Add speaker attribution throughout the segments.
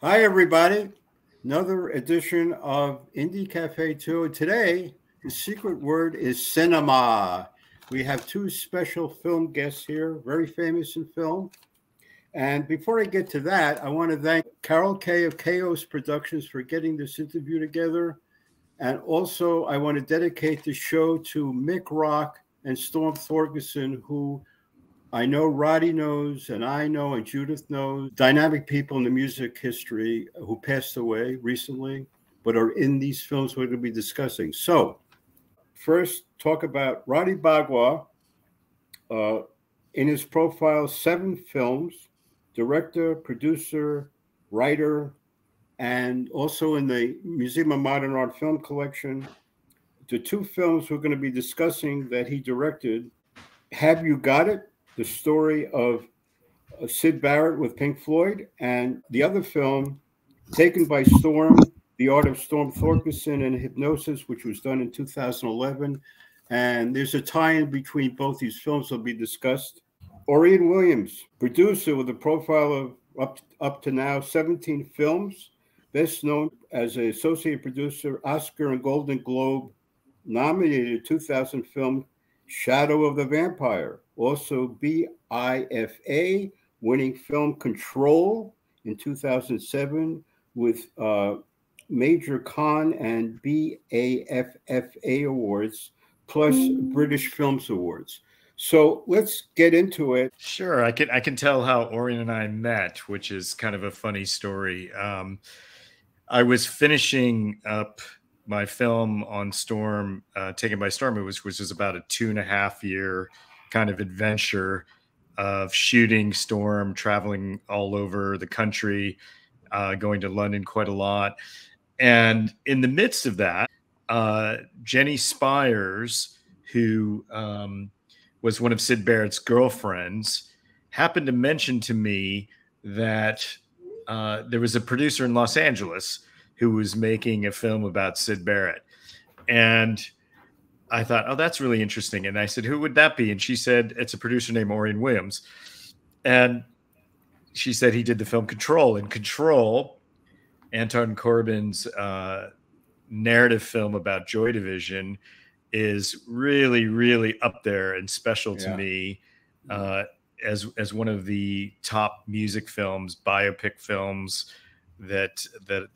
Speaker 1: Hi, everybody. Another edition of Indie Cafe 2. Today, the secret word is cinema. We have two special film guests here, very famous in film. And before I get to that, I want to thank Carol Kay of Chaos Productions for getting this interview together. And also, I want to dedicate the show to Mick Rock and Storm Thorgerson, who I know Roddy knows, and I know, and Judith knows, dynamic people in the music history who passed away recently, but are in these films we're going to be discussing. So, first, talk about Roddy Bogawa. In his profile, 7 films, director, producer, writer, and also in the Museum of Modern Art film collection. The 2 films we're going to be discussing that he directed, Have You Got It? The story of Syd Barrett with Pink Floyd, and the other film, Taken by Storm, The Art of Storm Thorgerson and Hipgnosis, which was done in 2011. And there's a tie-in between both these films that will be discussed. Orian Williams, producer with a profile of up to now 17 films, best known as an associate producer, Oscar and Golden Globe nominated 2000 film Shadow of the Vampire. Also BIFA winning film Control in 2007 with Major Con and BAFFA awards, plus British Films Awards. So let's get into it.
Speaker 2: Sure. I can tell how Orian and I met, which is kind of a funny story. I was finishing up my film on Storm, Taken by Storm, which was about a 2.5-year kind of adventure of shooting Storm, traveling all over the country, going to London quite a lot. And in the midst of that, Jenny Spires, who was one of Syd Barrett's girlfriends, happened to mention to me that there was a producer in Los Angeles who was making a film about Syd Barrett. And I thought, oh, that's really interesting. And I said, who would that be? And she said, it's a producer named Orian Williams. And she said he did the film Control. And Control, Anton Corbin's narrative film about Joy Division, is really, really up there and special to me as one of the top music films, biopic films that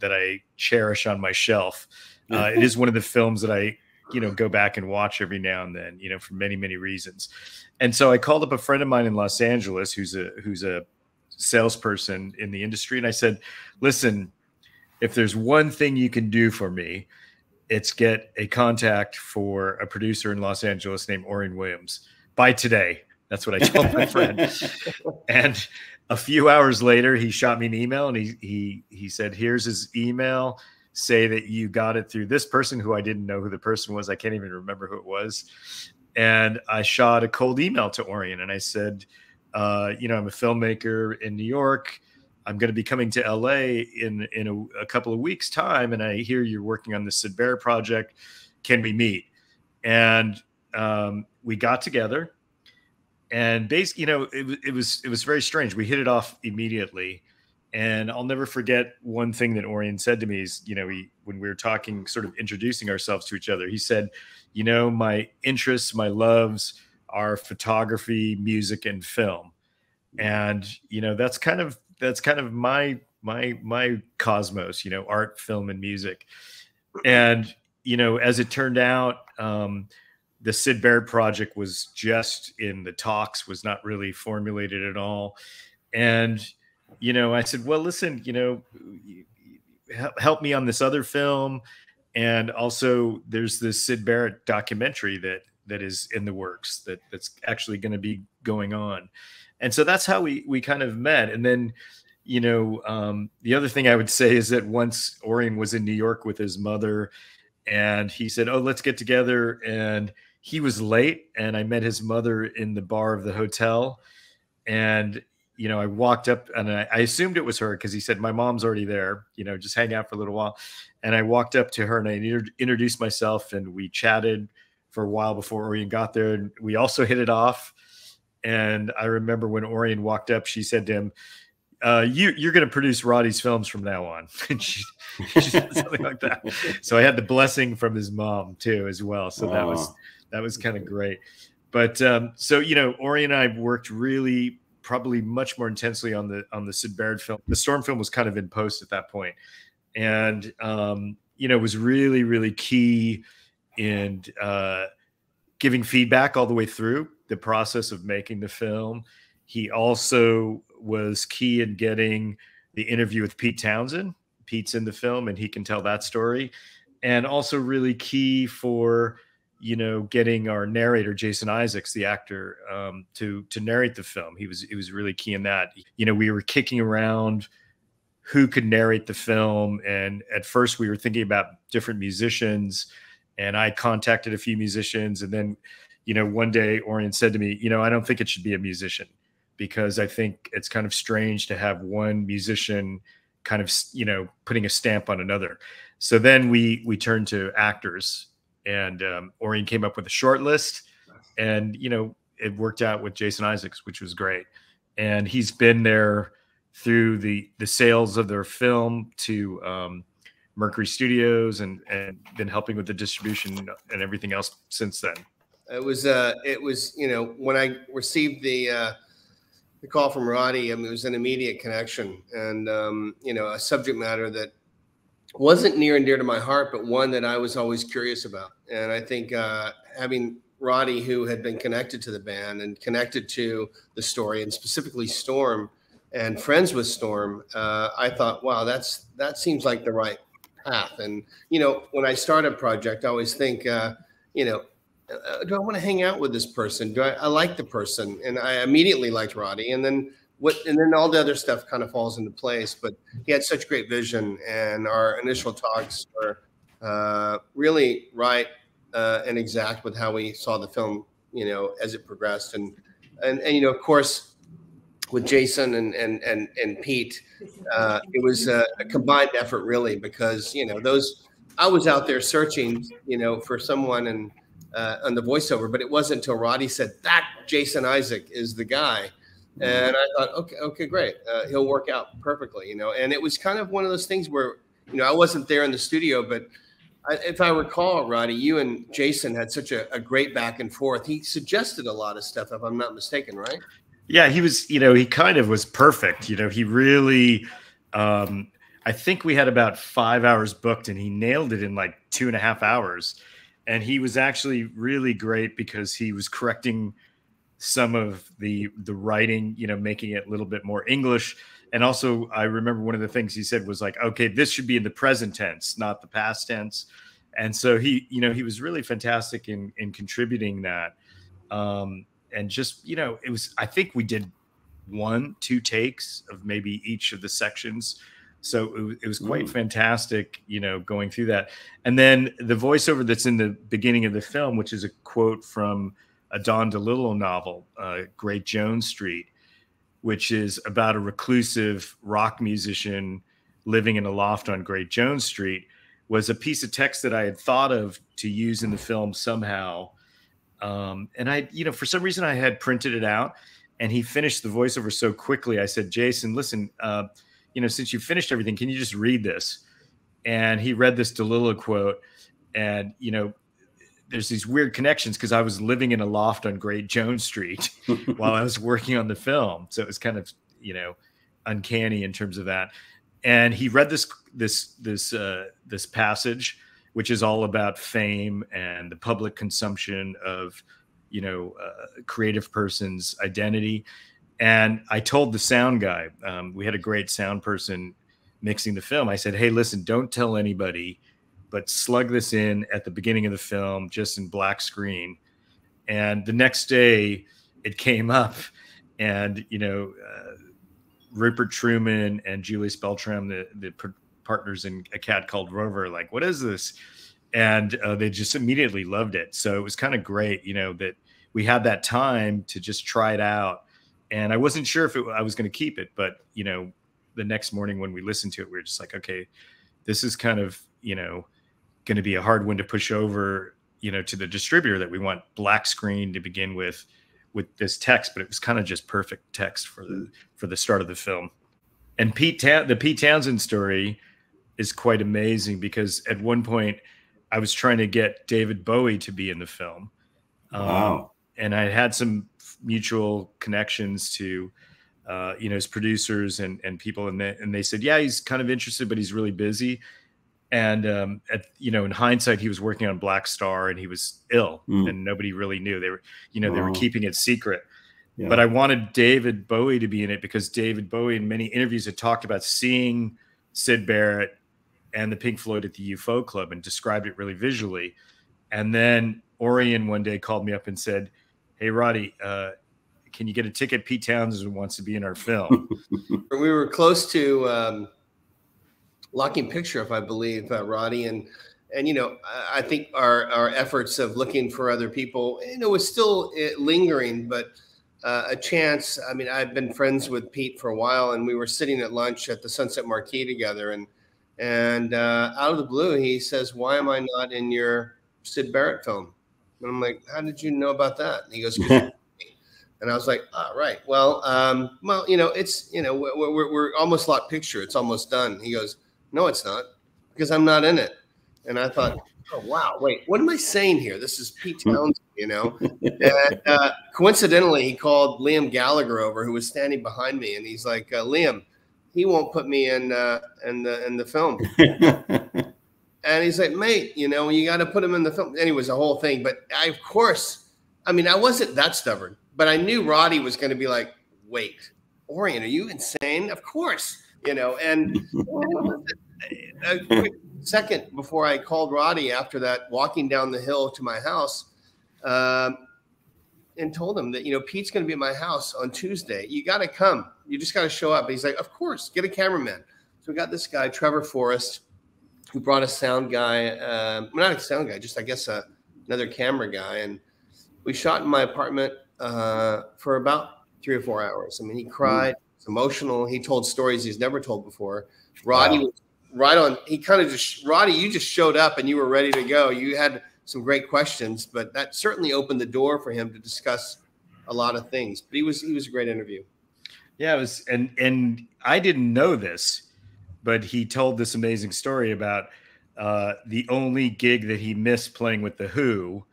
Speaker 2: I cherish on my shelf. It is one of the films that I, go back and watch every now and then, for many, many reasons. And so I called up a friend of mine in Los Angeles who's a salesperson in the industry. And I said, listen, if there's one thing you can do for me, it's get a contact for a producer in Los Angeles named Orian Williams by today. That's what I told my friend. And a few hours later, he shot me an email and he said, here's his email. Say that you got it through this person, who I didn't know who the person was. I can't even remember who it was. And I shot a cold email to Orian and I said, I'm a filmmaker in New York. I'm going to be coming to LA in a couple of weeks' time. And I hear you're working on the Syd Barrett project. Can we meet? And we got together. And basically, it was very strange. We hit it off immediately. And I'll never forget one thing that Orian said to me is, when we were talking, sort of introducing ourselves to each other, he said, my interests, my loves are photography, music, and film. And, that's kind of my cosmos, art, film, and music. And, as it turned out, the Syd Barrett project was just in the talks, was not really formulated at all. And, I said, well, listen, help me on this other film. And also there's this Syd Barrett documentary that is in the works that's actually going to be going on. And so that's how we kind of met. And then, the other thing I would say is that once Orian was in New York with his mother and he said, oh, let's get together. And he was late and I met his mother in the bar of the hotel. And, I walked up and I assumed it was her because he said, my mom's already there, just hang out for a little while. And I walked up to her and I introduced myself and we chatted for a while before Orian got there. And we also hit it off. And I remember when Orian walked up, she said to him, you're going to produce Roddy's films from now on. And she said something like that. So I had the blessing from his mom too, as well. So that was kind of great. But so, you know, Orian and I worked really probably much more intensely on the Syd Barrett film. The Storm film was kind of in post at that point. And, you know, it was really, really key in giving feedback all the way through the process of making the film. He also was key in getting the interview with Pete Townsend. Pete's in the film and he can tell that story. And also really key for, you know, getting our narrator, Jason Isaacs, the actor, to narrate the film. He was really key in that. You know, we were kicking around who could narrate the film. And at first we were thinking about different musicians, and I contacted a few musicians. And then, you know, one day Orian said to me, you know, I don't think it should be a musician, because I think it's kind of strange to have one musician kind of, you know, putting a stamp on another. So then we turned to actors, and Orian came up with a short list, and, you know, it worked out with Jason Isaacs, which was great. And he's been there through the sales of their film to Mercury Studios, and been helping with the distribution and everything else since then.
Speaker 3: It was, you know, when I received the call from Roddy, I mean, it was an immediate connection, and, you know, a subject matter that wasn't near and dear to my heart, but one that I was always curious about. And I think having Roddy, who had been connected to the band and connected to the story, and specifically Storm, and friends with Storm, I thought, wow, that seems like the right path. And, you know, when I start a project, I always think, you know, do I want to hang out with this person? I like the person? And I immediately liked Roddy. And then all the other stuff kind of falls into place. But he had such great vision, and our initial talks were really right and exact with how we saw the film, you know, as it progressed. And you know, of course, with Jason and Pete, it was a combined effort, really, because, you know, I was out there searching, you know, for someone and on the voiceover, but it wasn't until Roddy said that Jason Isaac is the guy. And I thought, okay, great. He'll work out perfectly, you know. And it was kind of one of those things where, you know, I wasn't there in the studio, but if I recall, Roddy, you and Jason had such a great back and forth. He suggested a lot of stuff, if I'm not mistaken, right?
Speaker 2: Yeah, he was, you know, he kind of was perfect. You know, he really, I think we had about 5 hours booked, and he nailed it in like 2.5 hours. And he was actually really great because he was correcting some of the writing, you know, making it a little bit more English. And also, I remember one of the things he said was like, okay, this should be in the present tense, not the past tense. And so he, you know, he was really fantastic in contributing that. And just, you know, it was, I think we did 1-2 takes of maybe each of the sections. So it was quite fantastic, you know, going through that. And then the voiceover that's in the beginning of the film, which is a quote from a Don DeLillo novel, Great Jones Street, which is about a reclusive rock musician living in a loft on Great Jones Street, was a piece of text that I had thought of to use in the film somehow. And I, you know, for some reason I had printed it out, and he finished the voiceover so quickly. I said, Jason, listen, you know, since you finished everything, can you just read this? And he read this DeLillo quote, and, you know, there's these weird connections because I was living in a loft on Great Jones Street while I was working on the film. So it was kind of, you know, uncanny in terms of that. And he read this passage, which is all about fame and the public consumption of, you know, creative person's identity. And I told the sound guy, we had a great sound person mixing the film. I said, hey, listen, don't tell anybody, but slug this in at the beginning of the film, just in black screen. And the next day it came up, and, you know, Rupert Truman and Julius Beltram, the partners in A Cat Called Rover, like, what is this? And they just immediately loved it. So it was kind of great, you know, that we had that time to just try it out. And I wasn't sure if I was going to keep it, but, you know, the next morning when we listened to it, we were just like, okay, this is kind of, you know, going to be a hard one to push over, you know, to the distributor, that we want black screen to begin with this text. But it was kind of just perfect text for the start of the film. And the Pete Townsend story is quite amazing, because at one point I was trying to get David Bowie to be in the film.
Speaker 1: Wow.
Speaker 2: And I had some mutual connections to, his producers and people. And they said, yeah, he's kind of interested, but he's really busy. And, in hindsight, he was working on Black Star and he was ill and nobody really knew. They were, they were keeping it secret. Yeah. But I wanted David Bowie to be in it because David Bowie in many interviews had talked about seeing Syd Barrett and the Pink Floyd at the UFO Club and described it really visually. And then Orian one day called me up and said, hey, Roddy, can you get a ticket? Pete Townsend wants to be in our film.
Speaker 3: We were close to locking picture up, I believe, Roddy. And I think our efforts of looking for other people, was still lingering, but a chance. I mean, I've been friends with Pete for a while, and we were sitting at lunch at the Sunset Marquee together, and out of the blue, he says, why am I not in your Syd Barrett film? And I'm like, how did you know about that? And he goes, and I was like, right. Well, it's, we're almost locked picture. It's almost done. He goes, no, it's not, because I'm not in it. And I thought, oh, wow, wait, what am I saying here? This is Pete Townsend, And coincidentally, he called Liam Gallagher over, who was standing behind me. And he's like, Liam, he won't put me in the film. And he's like, mate, you got to put him in the film. Anyways, the whole thing. But I wasn't that stubborn, but I knew Roddy was going to be like, wait, Orian, are you insane? Of course, and a quick second before I called Roddy after that, walking down the hill to my house, and told him that, Pete's going to be at my house on Tuesday. You got to come. You just got to show up. And he's like, of course, get a cameraman. So we got this guy, Trevor Forrest, who brought a sound guy, not a sound guy, just I guess another camera guy. And we shot in my apartment for about 3 or 4 hours. I mean, he cried, was emotional. He told stories he's never told before. Roddy was right on. He kind of Roddy, you just showed up and you were ready to go. You had some great questions, but that certainly opened the door for him to discuss a lot of things. But he was a great interview.
Speaker 2: Yeah, it was, and I didn't know this, but he told this amazing story about the only gig that he missed playing with The Who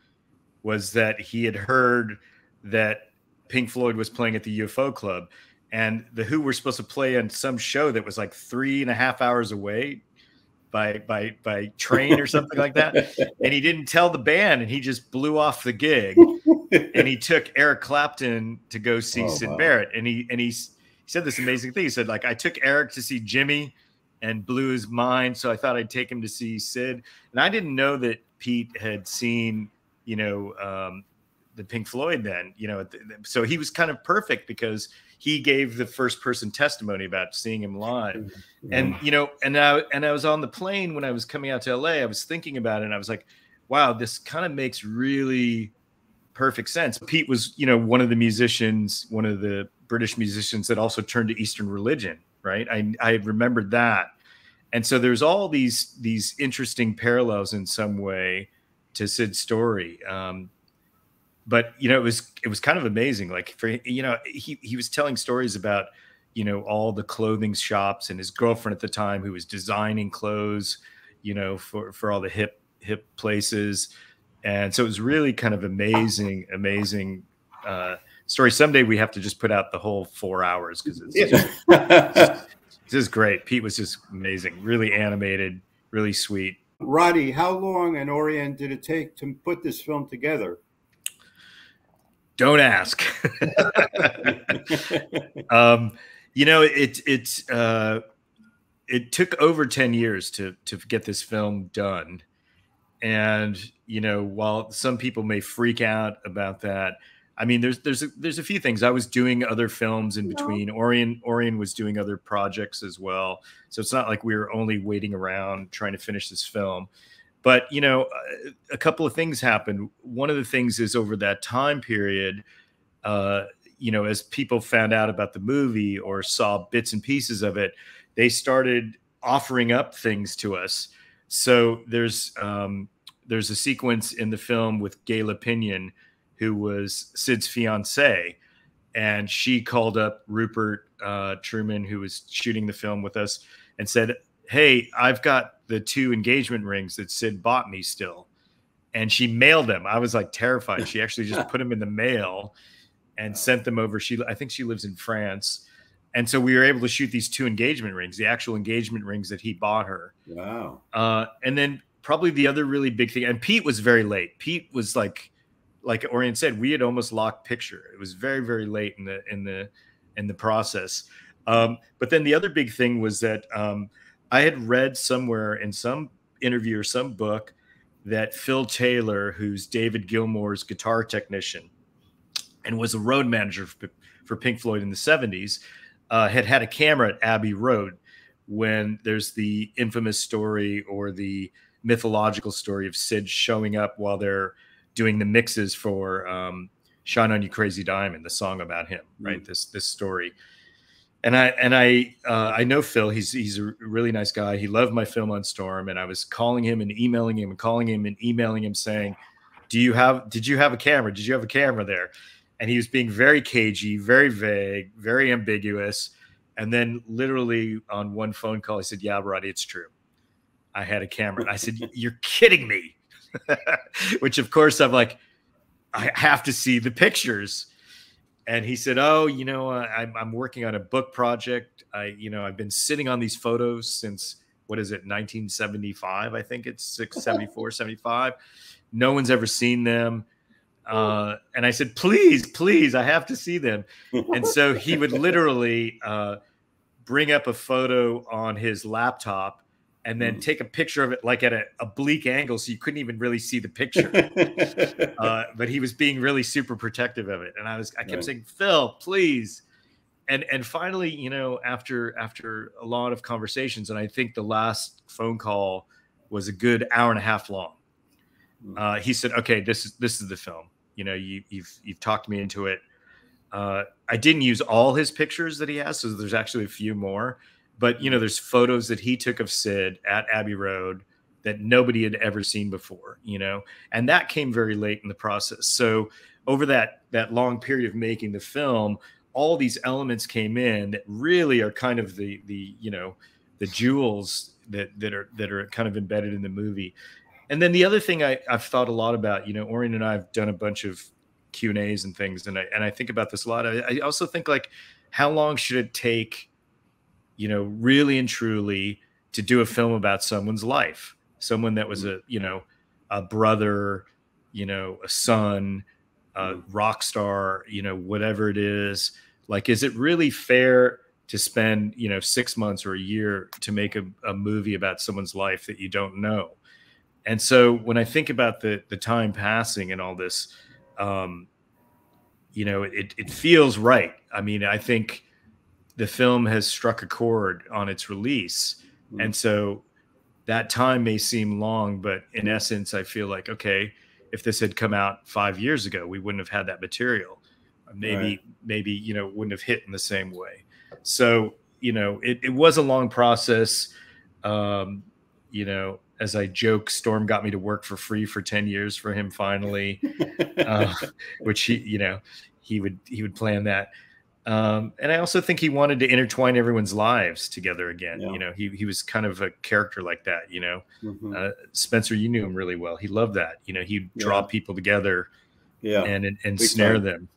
Speaker 2: was that he had heard that Pink Floyd was playing at the UFO Club, and The Who were supposed to play on some show that was like 3.5 hours away by train or something like that. And he didn't tell the band, and he just blew off the gig. And he took Eric Clapton to go see Syd Barrett. And he said this amazing thing. He said, like, I took Eric to see Jimmy and blew his mind, so I thought I'd take him to see Syd. And I didn't know that Pete had seen, the Pink Floyd then, so he was kind of perfect because he gave the first person testimony about seeing him live. And, and I was on the plane when I was coming out to LA, I was thinking about it and I was like, wow, this kind of makes really perfect sense. Pete was, one of the British musicians that also turned to Eastern religion. Right. I remembered that. And so there's all these interesting parallels in some way to Syd's story. But, it was kind of amazing. Like, for, he was telling stories about, all the clothing shops and his girlfriend at the time who was designing clothes, for all the hip places. And so it was really kind of amazing story. Someday we have to just put out the whole 4 hours because it's just great. Pete was just amazing, really animated, really sweet.
Speaker 1: Roddy, how long and Orian did it take to put this film together?
Speaker 2: Don't ask. It took over 10 years to get this film done. And, while some people may freak out about that, I mean, there's a few things. I was doing other films in between. Orian was doing other projects as well. So it's not like we were only waiting around trying to finish this film. But, a couple of things happened. One of the things is over that time period, as people found out about the movie or saw bits and pieces of it, they started offering up things to us. So there's a sequence in the film with Gayla Pinion, who was Syd's fiance, and she called up Rupert Truman, who was shooting the film with us, and said, "Hey, I've got the 2 engagement rings that Syd bought me still." And she mailed them. I was like terrified. She actually just put them in the mail and sent them over. I think she lives in France. And so we were able to shoot these 2 engagement rings, the actual engagement rings that he bought her.
Speaker 1: Wow.
Speaker 2: And then probably the other really big thing, and Pete was very late. Pete was like Orian said, we had almost locked picture. It was very, very late in the process. But then the other big thing was that I had read somewhere in some interview or some book that Phil Taylor, who's David Gilmour's guitar technician and was a road manager for Pink Floyd in the 70s, had a camera at Abbey Road when there's the infamous story or the mythological story of Syd showing up while they're doing the mixes for Shine On You Crazy Diamond, the song about him, right? This story. And I know Phil, he's a really nice guy. He loved my film on Storm, and I was calling him and emailing him and calling him and emailing him saying, did you have a camera? Did you have a camera there? And he was being very cagey, very vague, very ambiguous. And then literally on one phone call, he said, "Yeah, Roddy, it's true. I had a camera." And I said, "You're kidding me." Which of course I'm like, I have to see the pictures. And he said, "Oh, I'm working on a book project. I've been sitting on these photos since, 1975? I think it's 74, 75. No one's ever seen them." And I said, please, I have to see them. And so he would literally bring up a photo on his laptop and then take a picture of it like at an oblique angle, so you couldn't even really see the picture. But he was being really super protective of it. And I kept saying, "Phil, please." And finally, after a lot of conversations, and I think the last phone call was a good hour and a half long, he said, "Okay, this is the film. You've talked me into it." I didn't use all his pictures that he has, so there's actually a few more. But there's photos that he took of Syd at Abbey Road that nobody had ever seen before. And that came very late in the process. So over that long period of making the film, all these elements came in that really are kind of the jewels that are kind of embedded in the movie. And then the other thing I've thought a lot about, Orian and I have done a bunch of Q&As and things, and I think about this a lot. I also think, like, how long should it take, really and truly, to do a film about someone's life, someone that was a brother, a son, a rock star, whatever it is. Like, is it really fair to spend, 6 months or a year to make a movie about someone's life that you don't know? And so when I think about the time passing and all this, it feels right. I mean, I think the film has struck a chord on its release. And so that time may seem long, but in essence, I feel like, okay, if this had come out 5 years ago, we wouldn't have had that material. Maybe, wouldn't have hit in the same way. So, it was a long process. As I joke, Storm got me to work for free for 10 years for him finally, which he would plan that. And I also think he wanted to intertwine everyone's lives together again. Yeah. He was kind of a character like that, Spencer, you knew him really well. He loved that, he'd draw people together and snare them.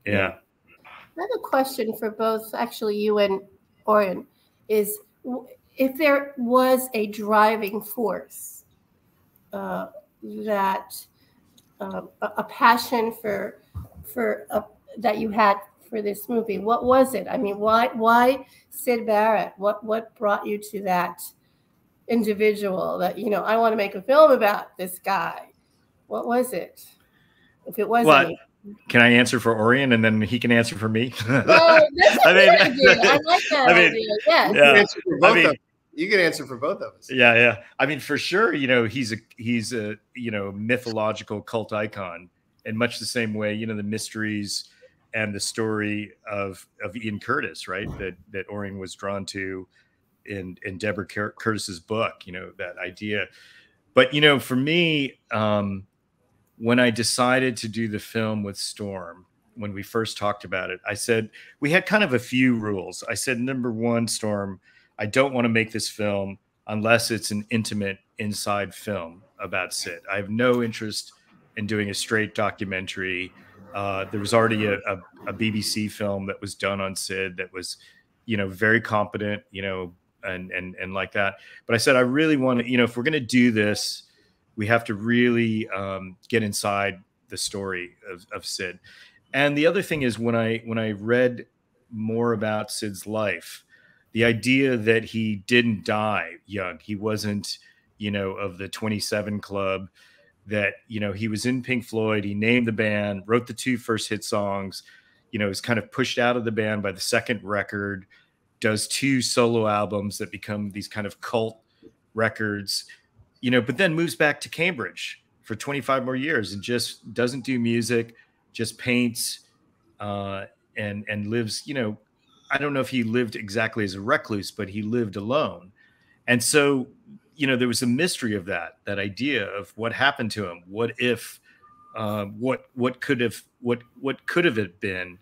Speaker 2: Yeah.
Speaker 4: I have a question for both, actually, you and Orian, is if there was a driving force that a passion for that you had for this movie, what was it? I mean, why Syd Barrett? What brought you to that individual that, I want to make a film about this guy? What was it? If it wasn't me.
Speaker 2: Can I answer for Orian and then he can answer for me?
Speaker 4: Well, that's a good idea. I like that idea. Yes.
Speaker 3: You can answer for both of us.
Speaker 2: Yeah. I mean, for sure, he's a mythological cult icon in much the same way, the mysteries and the story of Ian Curtis, right? That Orian was drawn to in Deborah Curtis's book, that idea. But, for me, when I decided to do the film with Storm, when we first talked about it. I said, we had kind of a few rules. I said, number one, Storm, I don't want to make this film unless it's an intimate inside film about Syd. I have no interest in doing a straight documentary. There was already a BBC film that was done on Syd that was, very competent, and like that. But I said, I really want to, if we're going to do this, we have to really get inside the story of Syd. And the other thing is when I read more about Syd's life, the idea that he didn't die young, he wasn't, of the 27 club, that, he was in Pink Floyd, he named the band, wrote the 2 first hit songs, was kind of pushed out of the band by the second record, does 2 solo albums that become these kind of cult records, but then moves back to Cambridge for 25 more years and just doesn't do music, just paints, and lives, I don't know if he lived exactly as a recluse, but he lived alone. And so, there was a mystery of that idea of what happened to him. What if, what could have it been?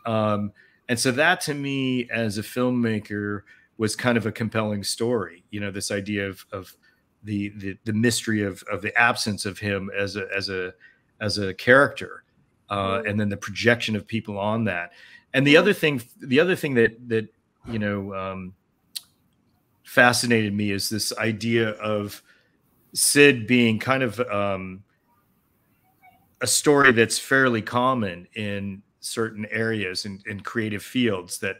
Speaker 2: And so that to me as a filmmaker was kind of a compelling story, this idea of the mystery of the absence of him as a character, and then the projection of people on that. And the other thing that fascinated me is this idea of Syd being kind of a story that's fairly common in certain areas in creative fields, that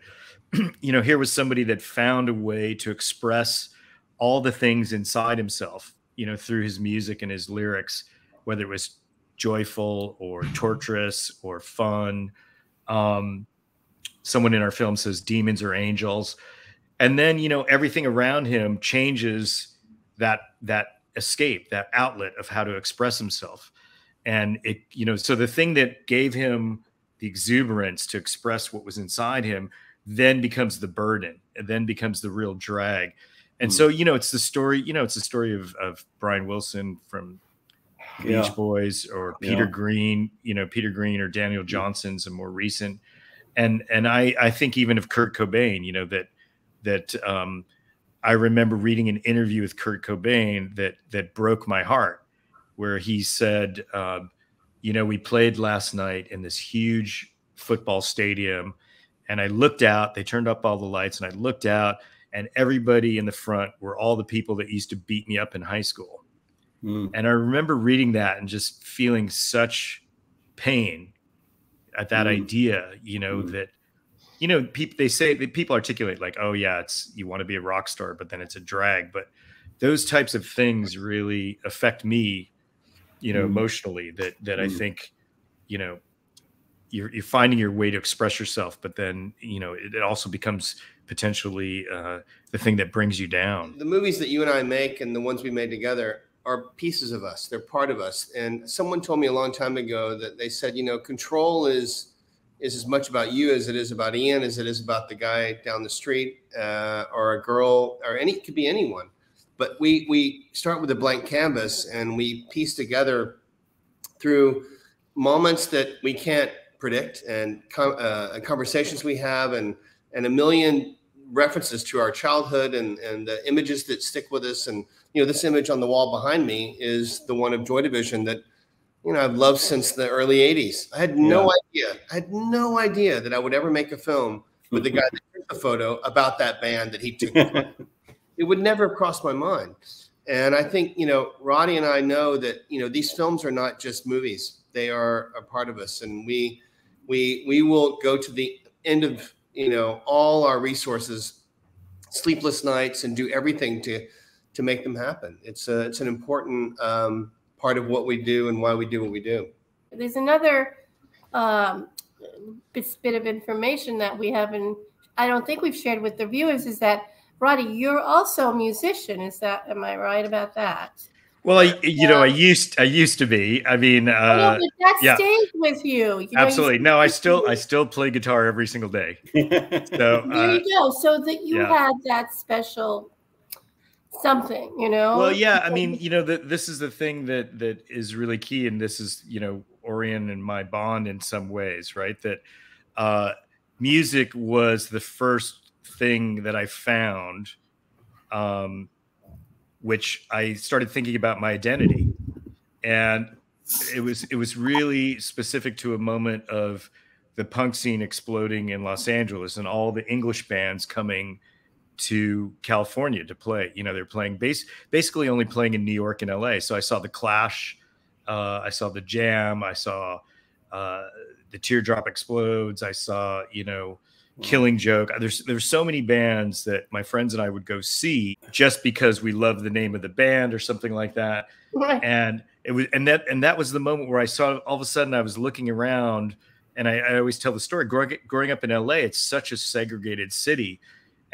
Speaker 2: here was somebody that found a way to express all the things inside himself, through his music and his lyrics, whether it was joyful or torturous or fun. Someone in our film says demons or angels. And then, everything around him changes that escape, that outlet of how to express himself. And it, so the thing that gave him the exuberance to express what was inside him then becomes the burden, and then becomes the real drag. And so, it's the story, it's the story of Brian Wilson from Beach Boys, or Peter Green, Peter Green or Daniel Johnson's a more recent. And I think even of Kurt Cobain, that I remember reading an interview with Kurt Cobain that broke my heart, where he said, we played last night in this huge football stadium, and I looked out, they turned up all the lights, and I looked out, and everybody in the front were all the people that used to beat me up in high school. And I remember reading that and just feeling such pain at that idea, that, people, they say that people articulate like, oh yeah, it's, you want to be a rock star, but then it's a drag. But those types of things really affect me, emotionally, that I think, you're finding your way to express yourself, but then, it also becomes potentially the thing that brings you down.
Speaker 3: The movies that you and I make and the ones we made together are pieces of us. They're part of us. And someone told me a long time ago that they said, control is as much about you as it is about Ian, as it is about the guy down the street, or a girl, or it could be anyone. But we start with a blank canvas, and we piece together through moments that we can't predict, and conversations we have, and a million references to our childhood, and the images that stick with us. And this image on the wall behind me is the one of Joy Division that I've loved since the early 80s. I had no idea that I would ever make a film with the guy that took the photo about that band that he took. It would never have crossed my mind. And I think, Roddy and I know that, these films are not just movies. They are a part of us. And we will go to the end of, all our resources, sleepless nights, and do everything to make them happen. It's an important part of what we do and why we do what we do.
Speaker 4: There's another bit of information that we haven't, I don't think we've shared with the viewers, is that, Roddy, you're also a musician. Am I right about that?
Speaker 2: Well, I used to be. I mean,
Speaker 4: but that stays with you.
Speaker 2: Absolutely. No, I still play guitar every single day. So
Speaker 4: there you go. So that you had that special something,
Speaker 2: Well, yeah. I mean, this is the thing that is really key, and this is, Orian and my bond in some ways, right? That music was the first thing that I found, which I started thinking about my identity. And it was really specific to a moment of the punk scene exploding in Los Angeles and all the English bands coming to California to play. You know, they're playing basically only playing in New York and LA. So I saw the Clash, I saw the Jam, I saw the Teardrop Explodes, I saw, you know, Killing Joke. There's so many bands that my friends and I would go see just because we love the name of the band or something like that.
Speaker 4: Right.
Speaker 2: And it was, and that was the moment where I saw, all of a sudden I was looking around, and I always tell the story, growing up in LA, it's such a segregated city.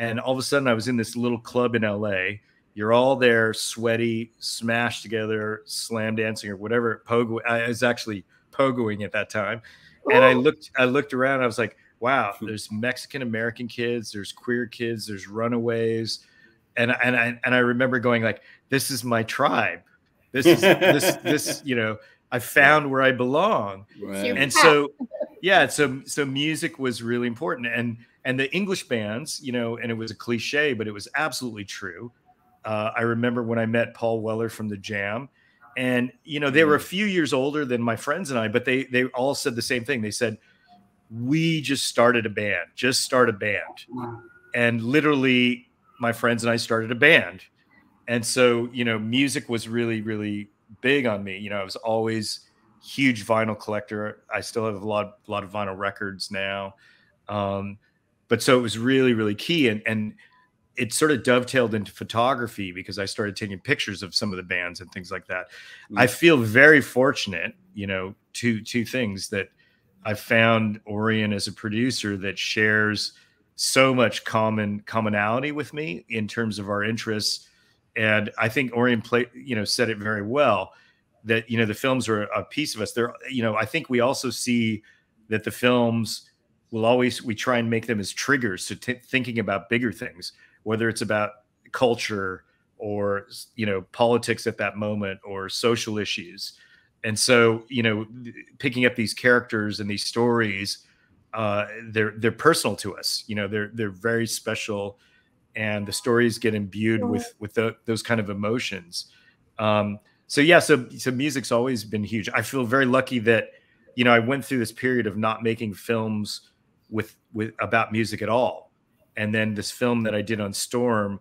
Speaker 2: And all of a sudden I was in this little club in LA. You're all there, sweaty, smashed together, slam dancing or whatever. I was actually pogoing at that time. And I looked around, I was like, wow, there's Mexican American kids, there's queer kids, there's runaways. And I remember going like, this is my tribe. This is this, you know, I found where I belong.
Speaker 1: Right.
Speaker 2: And so, yeah, so music was really important. And the English bands, you know, and it was a cliche, but it was absolutely true. I remember when I met Paul Weller from the Jam, and, you know, they were a few years older than my friends and I, but they all said the same thing. They said, we just started a band, And literally my friends and I started a band. And so, you know, music was really, really big on me. You know, I was always huge vinyl collector. I still have a lot of vinyl records now. But so it was really, really key. And it sort of dovetailed into photography because I started taking pictures of some of the bands and things like that. I feel very fortunate, you know, two things, that I found Orian as a producer that shares so much commonality with me in terms of our interests. And I think Orian said it very well, that, you know, the films are a piece of us. They're, you know, I think we also see that the films we try and make them as triggers to thinking about bigger things, whether it's about culture or, you know, politics at that moment or social issues. And so, you know, picking up these characters and these stories, they're personal to us. You know, they're very special, and the stories get imbued with those kind of emotions. So music's always been huge. I feel very lucky that, you know, I went through this period of not making films with about music at all, and then this film that I did on Storm,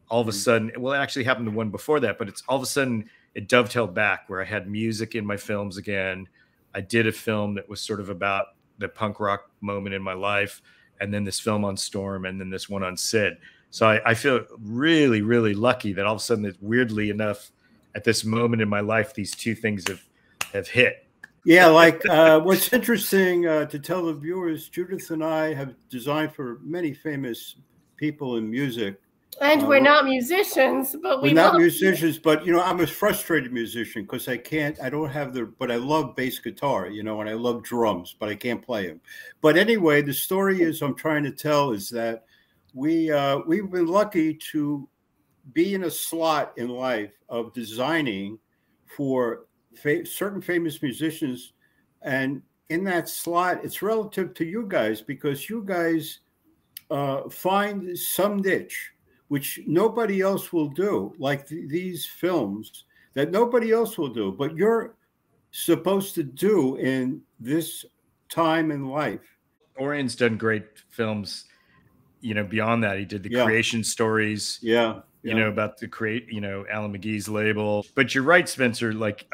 Speaker 2: all of a sudden, well, it actually happened to one before that, but it's all of a sudden it dovetailed back where I had music in my films again. I did a film that was sort of about the punk rock moment in my life, and then this film on Storm, and then this one on Syd. So I feel really, really lucky that all of a sudden, weirdly enough, at this moment in my life, these two things have hit.
Speaker 1: Yeah, like what's interesting to tell the viewers, Judith and I have designed for many famous people in music.
Speaker 4: And we're not musicians, but
Speaker 1: we're not musicians, but, you know, I'm a frustrated musician because I don't have but I love bass guitar, you know, and I love drums, but I can't play them. But anyway, the story I'm trying to tell is that we've been lucky to be in a slot in life of designing for certain famous musicians. And in that slot, it's relative to you guys, because you guys find some niche which nobody else will do, like these films that nobody else will do, but you're supposed to do in this time in life.
Speaker 2: Orian's done great films, you know, beyond that. He did the creation stories, you know, about the Alan McGee's label. But you're right, Spencer, like,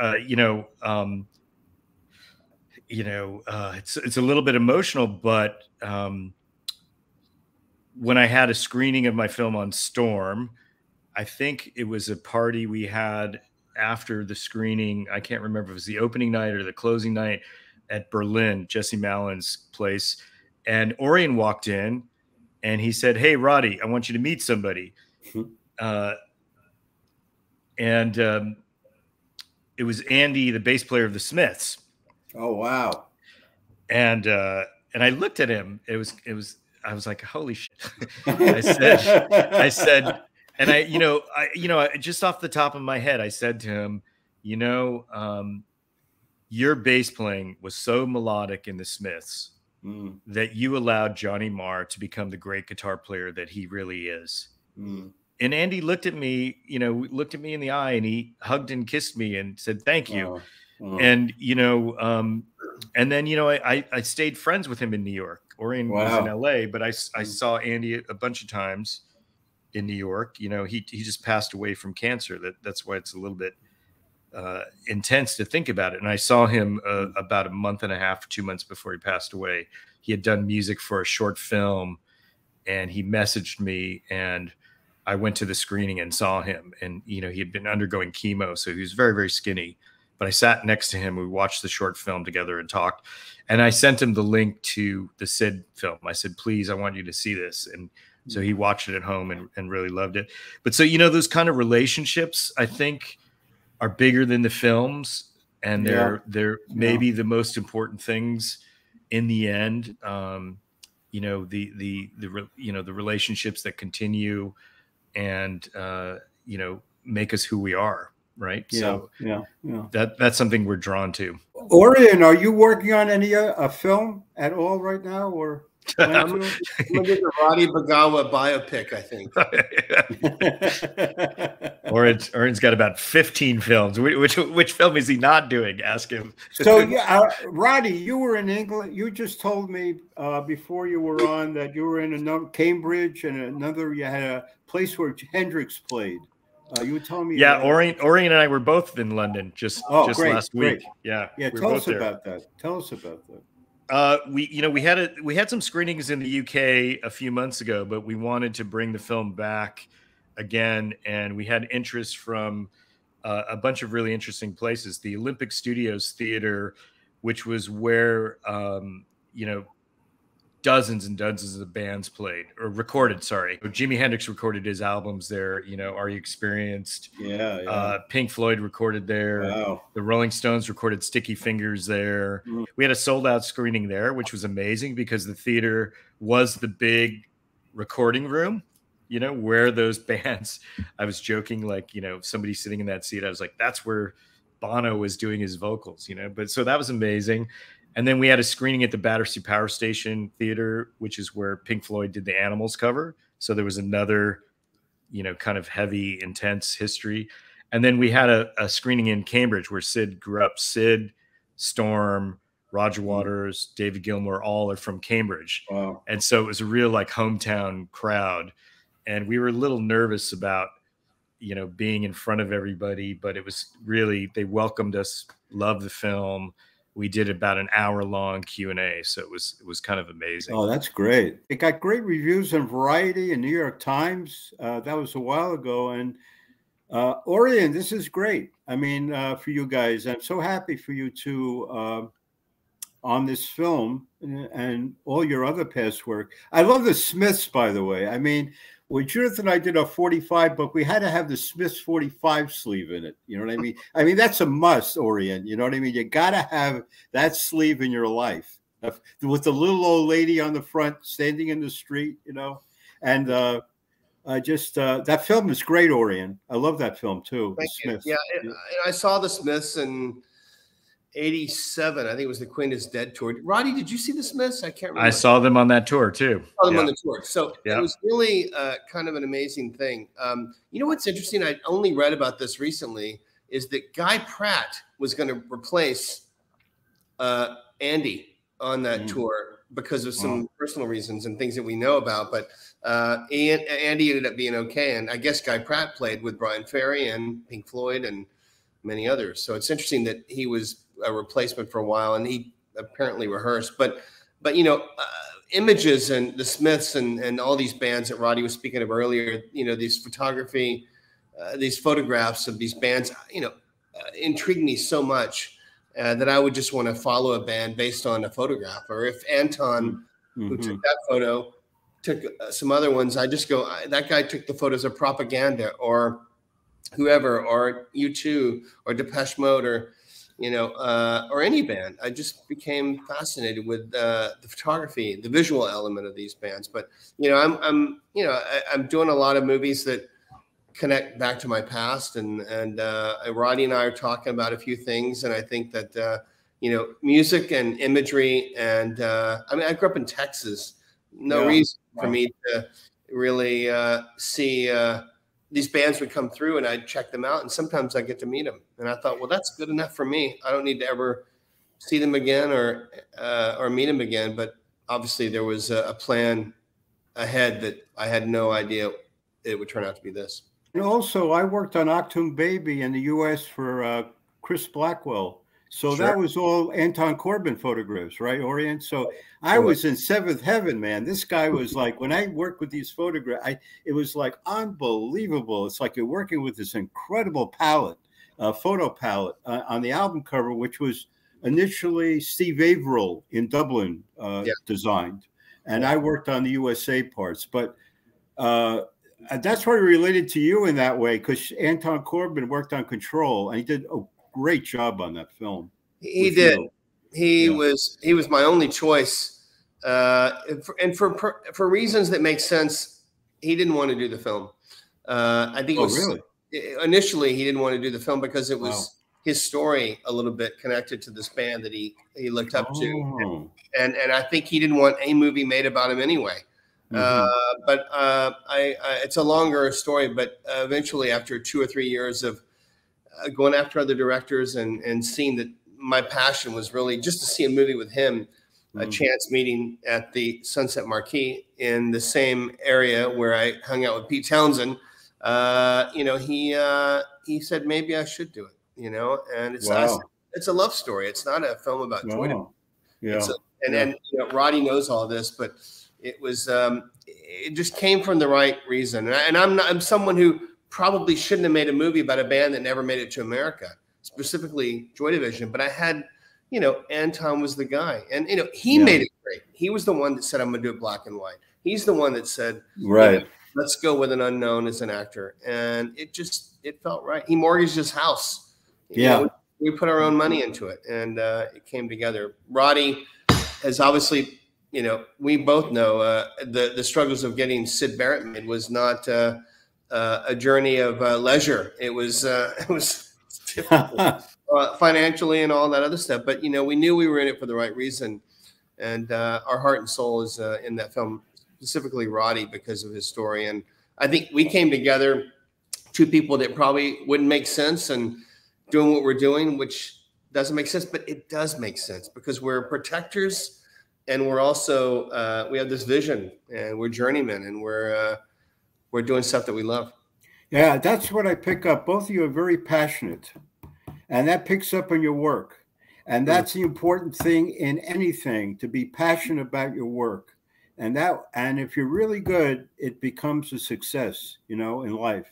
Speaker 2: it's a little bit emotional, but when I had a screening of my film on Storm, I think it was a party we had after the screening. I can't remember if it was the opening night or the closing night at Berlin, Jesse Malin's place. And Orian walked in and he said, "Hey, Roddy, I want you to meet somebody." It was Andy, the bass player of the Smiths.
Speaker 1: Oh, wow.
Speaker 2: And I looked at him. I was like, holy shit. I said, and I just off the top of my head, I said to him, your bass playing was so melodic in the Smiths that you allowed Johnny Marr to become the great guitar player that he really is. And Andy looked at me, you know, looked at me in the eye, and he hugged and kissed me and said, thank you. And, you know, and then, you know, I stayed friends with him in New York. Orian was in LA, but I saw Andy a bunch of times in New York. You know, he just passed away from cancer. That's why it's a little bit intense to think about it. And I saw him about a month and a half, 2 months before he passed away. He had done music for a short film, and he messaged me, and I went to the screening and saw him. And, you know, he had been undergoing chemo, so he was very, very skinny. But I sat next to him. We watched the short film together and talked. And I sent him the link to the Syd film. I said, please, I want you to see this. And so he watched it at home and really loved it. But so, you know, those kind of relationships, I think, are bigger than the films, and they're maybe the most important things in the end. You know, the relationships that continue and you know, make us who we are, right? So that's something we're drawn to.
Speaker 1: Orian, are you working on any a film at all right now, or?
Speaker 3: I'm gonna get the Roddy Bogawa biopic, I think.
Speaker 2: Orian's got about 15 films. Which film is he not doing? Ask him.
Speaker 1: So, Roddy, you were in England. You just told me before you were on that you were in another Cambridge and another. You had a place where Hendrix played. You were telling me.
Speaker 2: Yeah, Orian and I were both in London just last week. Yeah.
Speaker 1: Tell us about that. Tell us about that.
Speaker 2: We had some screenings in the UK a few months ago, but we wanted to bring the film back again, and we had interest from a bunch of really interesting places. The Olympic Studios Theater, which was where you know, dozens and dozens of bands played or recorded. Sorry, Jimi Hendrix recorded his albums there. You know, Are You Experienced? Pink Floyd recorded there. The Rolling Stones recorded Sticky Fingers there. We had a sold out screening there, which was amazing because the theater was the big recording room. You know, where those bands. I was joking, like, you know, somebody sitting in that seat. I was like, that's where Bono was doing his vocals. You know, but so that was amazing. And then we had a screening at the Battersea Power Station Theater, which is where Pink Floyd did the Animals cover. So there was another, you know, kind of heavy, intense history. And then we had a screening in Cambridge where Syd grew up. Syd, Storm, Roger Waters, David Gilmour, all are from Cambridge.
Speaker 1: Wow.
Speaker 2: And so it was a real like hometown crowd. And we were a little nervous about, you know, being in front of everybody, but it was really, they welcomed us, loved the film. We did about an hour-long Q&A, so it was kind of amazing.
Speaker 1: Oh, that's great! It got great reviews in Variety and New York Times. That was a while ago. And Orian, this is great. I mean, for you guys, I'm so happy for you two on this film and all your other past work. I love the Smiths, by the way. I mean, when Judith and I did our 45 book, we had to have the Smiths 45 sleeve in it. You know what I mean? I mean, that's a must, Orian. You know what I mean? You got to have that sleeve in your life with the little old lady on the front standing in the street, you know? And that film is great, Orian. I love that film too.
Speaker 3: Thank you. Yeah, I saw the Smiths in 87. I think it was the Queen is Dead tour. Roddy, did you see the Smiths? I can't remember.
Speaker 2: I saw them on that tour too.
Speaker 3: I saw them on the tour. So it was really kind of an amazing thing. You know what's interesting? I only read about this recently is that Guy Pratt was going to replace Andy on that tour because of some personal reasons and things that we know about. But Andy ended up being okay. And I guess Guy Pratt played with Brian Ferry and Pink Floyd and many others. So it's interesting that he was a replacement for a while, and he apparently rehearsed. But you know, Images and the Smiths and all these bands that Roddy was speaking of earlier, you know, these photographs of these bands, you know, intrigued me so much that I would just want to follow a band based on a photograph. Or if Anton, who took that photo, took some other ones, I just go, that guy took the photos of Propaganda or whoever, or U2 or Depeche Mode, or you know, or any band. I just became fascinated with the photography, the visual element of these bands. But you know, I'm doing a lot of movies that connect back to my past, and Roddy and I are talking about a few things, and I think that music and imagery. And I mean, I grew up in Texas. No reason for me to really see these bands would come through, and I'd check them out. And sometimes I get to meet them. And I thought, well, that's good enough for me. I don't need to ever see them again or meet them again. But obviously there was a plan ahead that I had no idea it would turn out to be this.
Speaker 1: And also, I worked on Octoon Baby in the U.S. for Chris Blackwell. So that was all Anton Corbijn photographs, right, Orian? So I was in seventh heaven, man. This guy was like, when I worked with these photographs, it was like unbelievable. It's like you're working with this incredible palette, photo palette on the album cover, which was initially Steve Averill in Dublin designed. And I worked on the USA parts. But that's why I related to you in that way, because Anton Corbijn worked on Control, and he did a great job on that film.
Speaker 3: He did. He was my only choice, and for reasons that make sense. He didn't want to do the film. I think it was initially he didn't want to do the film because it was his story a little bit connected to this band that he looked up to, and I think he didn't want a movie made about him anyway. But it's a longer story. But eventually, after 2 or 3 years of going after other directors and seeing that my passion was really just to see a movie with him, a chance meeting at the Sunset Marquee in the same area where I hung out with Pete Townsend. He said maybe I should do it. And it's a love story. It's not a film about joy. And Roddy knows all this, but it was it just came from the right reason. And I'm someone who probably shouldn't have made a movie about a band that never made it to America, specifically Joy Division. But I had, Anton was the guy, and he made it great. He was the one that said, "I'm going to do it black and white." He's the one that said, let's go with an unknown as an actor, and it felt right. He mortgaged his house. We put our own money into it, and it came together. Roddy has obviously, we both know the struggles of getting Syd Barrett made was not a journey of leisure. It was difficult, financially and all that other stuff. But we knew we were in it for the right reason, and our heart and soul is in that film, specifically Roddy, because of his story. And I think we came together, two people that probably wouldn't make sense, and doing what we're doing, which doesn't make sense, but it does make sense because we're protectors, and we're also we have this vision, and we're journeymen, and we're doing stuff that we love.
Speaker 1: Yeah, that's what I pick up. Both of you are very passionate, and that picks up in your work. And that's the important thing in anything, to be passionate about your work. And if you're really good, it becomes a success, in life.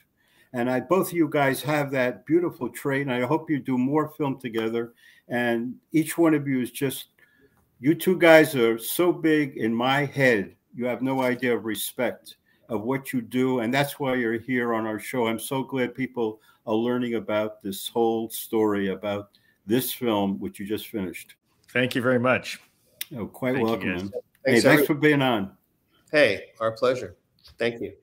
Speaker 1: And both of you guys have that beautiful trait, and I hope you do more film together. And each one of you is you two guys are so big in my head. You have no idea of respect of what you do, and that's why you're here on our show. I'm so glad people are learning about this whole story about this film, which you just finished.
Speaker 2: Thank you very much.
Speaker 1: Oh, quite welcome, man.
Speaker 3: Thanks
Speaker 1: for being on.
Speaker 3: Hey, our pleasure. Thank you.